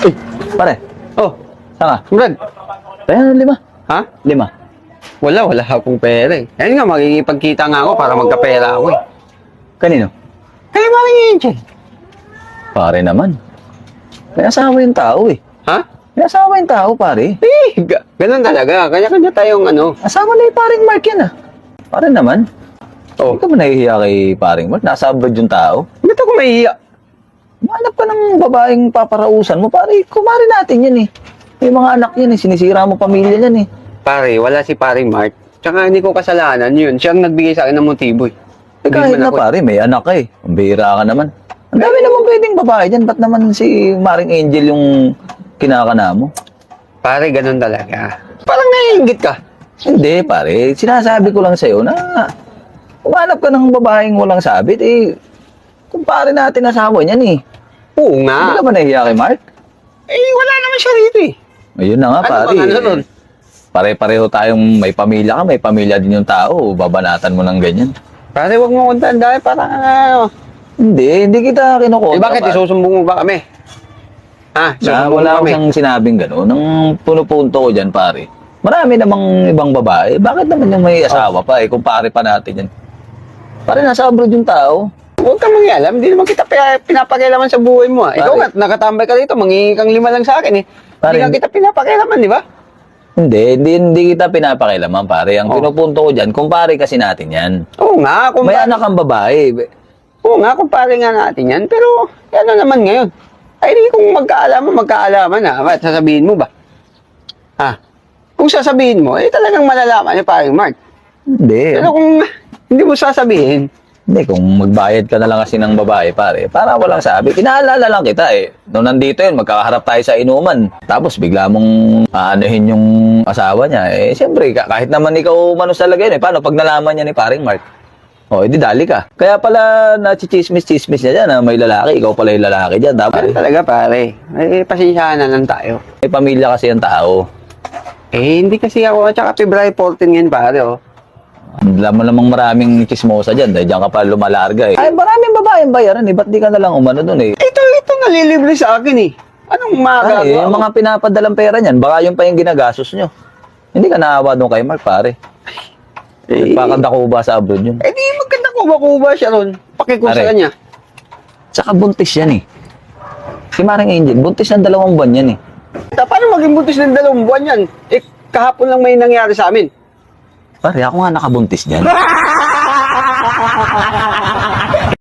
Uy, pare. Oh, Saan ka? Brad. Kaya 5. Ha? 5. Wala akong pera eh. Ayun nga, makikipagkita nga ako para magkapera ako eh. Kanino? Kaya maling Angel. Pare naman. May asawa yung tao eh. Ha? May asawa yung tao, pare. Ganun talaga. Kanya-kanya tayong ano. Asawa na yung paring Mark yan ah. Pare naman. Oh, Hindi ka ba nahihiya kay paring Mark? Nasa abroad yung tao. ba't ako mahihiya? Mahanap ka ng babaeng paparausan mo, pare. Kumari natin yan eh. May mga anak yan eh. Sinisira mo pamilya yan eh. Pare, wala si paring Mark. Tsaka hindi ko kasalanan yun. Siyang nagbigay sa akin ng motibo eh. Eh kahit Hindi na man ako- pare, may anak ka eh. Ang bihira ka naman. Ang dami naman pwedeng babae dyan. Ba't naman si Maring Angel yung kinakana mo? Pare, ganun talaga. Parang naiingit ka. Hindi pare. Sinasabi ko lang sa'yo na umanap ka ng babaeng walang sabit eh. Kumpare natin asawa niyan eh. Oo Hindi nga. ka ba nahihiya kay Mark? Eh, wala naman siya rito eh. Ayun na nga Ano pare. bang ano nun? Pare-pareho tayong may pamilya ka, may pamilya din yung tao. Babanatan mo ng ganyan. Pare, wag mo kong tandaan. Parang ano. Hindi kita kinukontra. Eh, bakit pare. isusumbong mo ba kami? Ha? Na, Isusumbong mo wala kami? akong sinabing gano'n. Ang puno-punto ko dyan, pare. Marami namang ibang babae. Bakit naman yung may asawa pa eh? Kung pare pa natin yan. Pare, nasa abroad yung tao. Huwag kang mangialam. Hindi naman kita pinapakialaman sa buhay mo. Ikaw Pare. nga, nakatambay ka dito. Manghingi kang 5 lang sa akin eh. Pare, Hindi ka kita pinapakialaman, di ba? Hindi kita pinapakilaman, pare. Ang Oh. pinupunto ko dyan, kumpare kasi natin yan. Oo nga, kung May anak kang babae. Oo nga, kumpare nga natin yan. Pero, ano naman ngayon? Ay, di kung magkaalaman na. Ba't sasabihin mo ba? Ha? Kung sasabihin mo, eh talagang malalaman niya paring Mark. Hindi. Pero kung hindi mo sasabihin, Hindi, kung magbayad ka na lang kasi ng babae, pare, para walang sabi. Inaalala lang kita eh. Nung nandito yun, magkakaharap tayo sa inuman. Tapos bigla mong aanuhin yung asawa niya. Eh, siyempre, kahit naman ikaw manos talaga yun eh. Paano pag nalaman niya ni paring Mark? O, edi dali ka. Kaya pala nachichismis-chismis niya dyan na may lalaki. Ikaw pala yung lalaki dyan. ganun Dapat talaga pare. Eh, pasensyahan na lang tayo. may pamilya kasi ang tao. Eh, hindi kasi ako, tsaka February 14 ngayon pare, oh. Alam mo namang maraming chismosa dyan. Dahil dyan ka pa lumalarga eh. Ay, maraming babaeng bayaran eh. Ba't di ka na lang umano dun eh? Ito nalilibre sa akin eh. Anong Ay, magagawa yung mo? mga pinapadalang pera niyan, baka yung pa yung ginagastos nyo. Hindi ka naawa doon kay Mark, pare. Eh, Nagpakandako ba sa abroad yun? eh di maganda kuba siya ron. Pakikusa Pare. ka niya. Tsaka buntis yan eh. Si Maring Angel, buntis ng 2 buwan yan eh. Paano maging buntis ng 2 buwan yan? Eh, kahapon lang may nangyari sa amin. Pare, ako nga nakabuntis dyan.